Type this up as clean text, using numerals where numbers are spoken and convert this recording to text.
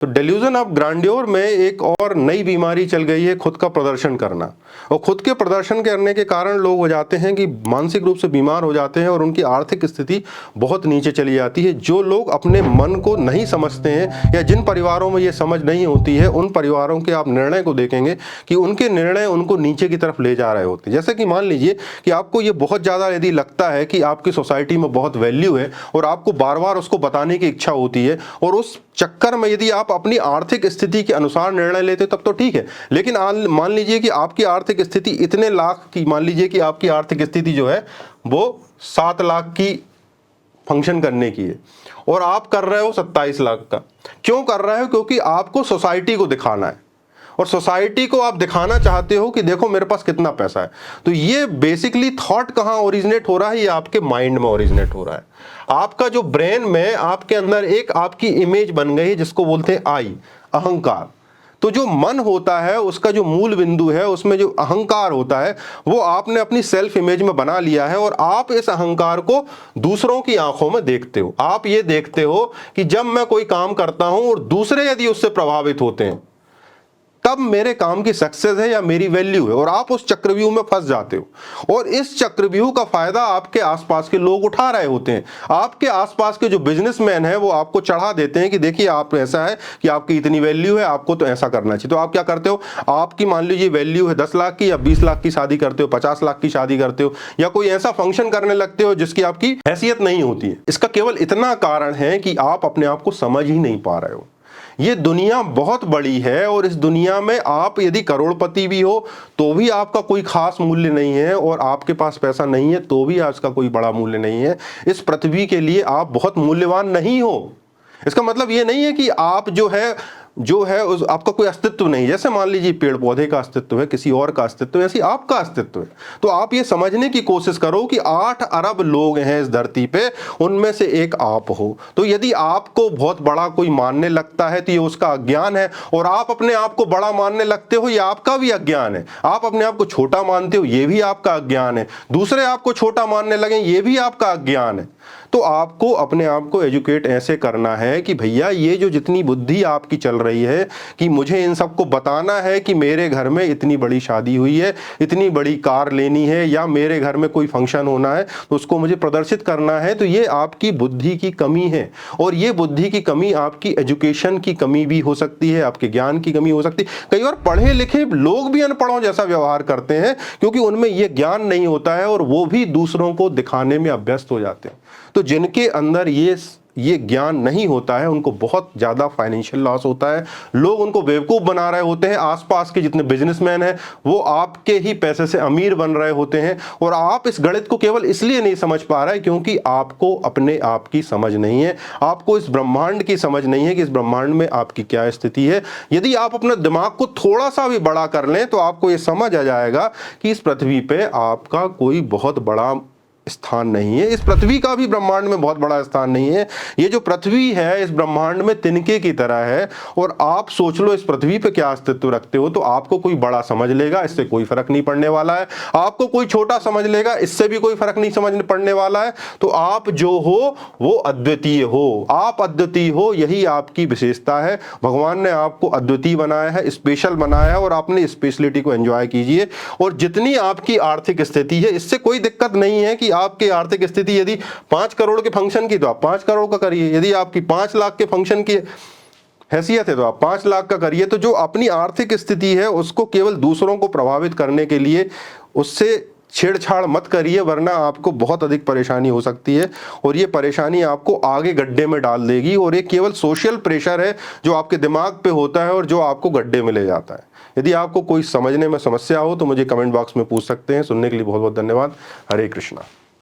तो delusion of ग्रांडियोर में एक और नई बीमारी चल गई है, खुद का प्रदर्शन करना। और खुद के प्रदर्शन करने के कारण लोग हो जाते हैं कि मानसिक रूप से बीमार हो जाते हैं और उनकी आर्थिक स्थिति बहुत नीचे चली जाती है। जो लोग अपने मन को नहीं समझते हैं या जिन परिवारों में ये समझ नहीं होती है, उन परिवारों के आप निर्णय को देखेंगे कि उनके निर्णय उनको नीचे की तरफ ले जा रहे होते हैं। जैसे कि मान लीजिए कि आपको ये बहुत ज़्यादा यदि लगता है कि आपकी सोसाइटी में बहुत वैल्यू है और आपको बार बार उसको बताने की इच्छा होती है, और उस चक्कर में यदि आप अपनी आर्थिक स्थिति के अनुसार निर्णय लेते तब तो ठीक है। लेकिन मान लीजिए कि आपकी आर्थिक स्थिति इतने लाख की, मान लीजिए कि आपकी आर्थिक स्थिति जो है वो 7 लाख की फंक्शन करने की है और आप कर रहे हो 27 लाख का। क्यों कर रहे हो? क्योंकि आपको सोसाइटी को दिखाना है और सोसाइटी को आप दिखाना चाहते हो कि देखो मेरे पास कितना पैसा है। तो ये बेसिकली थॉट कहाँ ओरिजिनेट हो रहा है? ये आपके माइंड में ओरिजिनेट हो रहा है। आपका जो ब्रेन में आपके अंदर एक आपकी इमेज बन गई है जिसको बोलते हैं आई, अहंकार। तो जो मन होता है उसका जो मूल बिंदु है, उसमें जो अहंकार होता है वो आपने अपनी सेल्फ इमेज में बना लिया है और आप इस अहंकार को दूसरों की आंखों में देखते हो। आप ये देखते हो कि जब मैं कोई काम करता हूं और दूसरे यदि उससे प्रभावित होते हैं तब मेरे काम की सक्सेस है या मेरी वैल्यू है, और आप उस चक्रव्यूह में फंस जाते हो। और इस चक्रव्यूह का फायदा आपके आसपास के लोग उठा रहे होते हैं। आपके आसपास के जो बिजनेसमैन हैं वो आपको चढ़ा देते हैं कि देखिए आप ऐसा है कि आपकी इतनी वैल्यू है, आपको तो ऐसा करना चाहिए। तो आप क्या करते हो? आपकी मान लीजिए वैल्यू है 10 लाख की, या 20 लाख की शादी करते हो, 50 लाख की शादी करते हो, या कोई ऐसा फंक्शन करने लगते हो जिसकी आपकी हैसियत नहीं होती है। इसका केवल इतना कारण है कि आप अपने आप को समझ ही नहीं पा रहे हो। ये दुनिया बहुत बड़ी है और इस दुनिया में आप यदि करोड़पति भी हो तो भी आपका कोई खास मूल्य नहीं है, और आपके पास पैसा नहीं है तो भी आपका कोई बड़ा मूल्य नहीं है। इस पृथ्वी के लिए आप बहुत मूल्यवान नहीं हो। इसका मतलब ये नहीं है कि आप जो है उस आपका कोई अस्तित्व नहीं। जैसे मान लीजिए पेड़ पौधे का अस्तित्व है, किसी और का अस्तित्व है, ऐसी आपका अस्तित्व है। तो आप ये समझने की कोशिश करो कि 8 अरब लोग हैं इस धरती पे, उनमें से एक आप हो। तो यदि आपको बहुत बड़ा कोई मानने लगता है तो ये उसका अज्ञान है, और आप अपने आप को बड़ा मानने लगते हो ये आपका भी अज्ञान है। आप अपने आप को छोटा मानते हो ये भी आपका अज्ञान है। दूसरे आपको छोटा मानने लगे ये भी आपका अज्ञान है। तो आपको अपने आप को एजुकेट ऐसे करना है कि भैया ये जो जितनी बुद्धि आपकी चल रही है कि मुझे इन सबको बताना है कि मेरे घर में इतनी बड़ी शादी हुई है, इतनी बड़ी कार लेनी है, या मेरे घर में कोई फंक्शन होना है तो उसको मुझे प्रदर्शित करना है, तो ये आपकी बुद्धि की कमी है। और ये बुद्धि की कमी आपकी एजुकेशन की कमी भी हो सकती है, आपके ज्ञान की कमी हो सकती है। कई बार पढ़े लिखे लोग भी अनपढ़ों जैसा व्यवहार करते हैं क्योंकि उनमें ये ज्ञान नहीं होता है और वो भी दूसरों को दिखाने में अभ्यस्त हो जाते हैं। तो जिनके अंदर ये ज्ञान नहीं होता है उनको बहुत ज़्यादा फाइनेंशियल लॉस होता है। लोग उनको बेवकूफ़ बना रहे होते हैं। आसपास के जितने बिजनेसमैन हैं वो आपके ही पैसे से अमीर बन रहे होते हैं, और आप इस गणित को केवल इसलिए नहीं समझ पा रहे क्योंकि आपको अपने आप की समझ नहीं है, आपको इस ब्रह्मांड की समझ नहीं है कि इस ब्रह्मांड में आपकी क्या स्थिति है। यदि आप अपने दिमाग को थोड़ा सा भी बड़ा कर लें तो आपको ये समझ आ जाएगा कि इस पृथ्वी पे आपका कोई बहुत बड़ा स्थान नहीं है। इस पृथ्वी का भी ब्रह्मांड में बहुत बड़ा स्थान नहीं है। ये जो पृथ्वी है इस ब्रह्मांड में तिनके की तरह है, और आप सोच लो इस पृथ्वी पे क्या अस्तित्व रखते हो। तो आपको कोई बड़ा समझ लेगा, इससे कोई फर्क नहीं पड़ने वाला है। आपको कोई छोटा समझ लेगा, इससे भी कोई फर्क नहीं समझ पड़ने वाला है। तो आप जो हो वो अद्वितीय हो, आप अद्वितीय हो, यही आपकी विशेषता है। भगवान ने आपको अद्वितीय बनाया है, स्पेशल बनाया है, और आपने स्पेशलिटी को एंजॉय कीजिए। और जितनी आपकी आर्थिक स्थिति है इससे कोई दिक्कत नहीं है कि आपकी आर्थिक स्थिति यदि 5 करोड़ के फंक्शन की तो आप 5 करोड़ का करिए, यदि आपकी 5 लाख के फंक्शन की हैसियत है तो आप 5 लाख का करिए। तो जो अपनी आर्थिक स्थिति है उसको केवल दूसरों को प्रभावित करने के लिए उससे छेड़छाड़ मत करिए, वरना आपको बहुत अधिक परेशानी हो सकती है, और ये परेशानी आपको आगे गड्ढे में डाल देगी। और एक केवल सोशल प्रेशर है जो आपके दिमाग पे होता है और जो आपको गड्ढे में ले जाता है। यदि आपको कोई समझने में समस्या हो तो मुझे कमेंट बॉक्स में पूछ सकते हैं। सुनने के लिए बहुत बहुत धन्यवाद। हरे कृष्णा।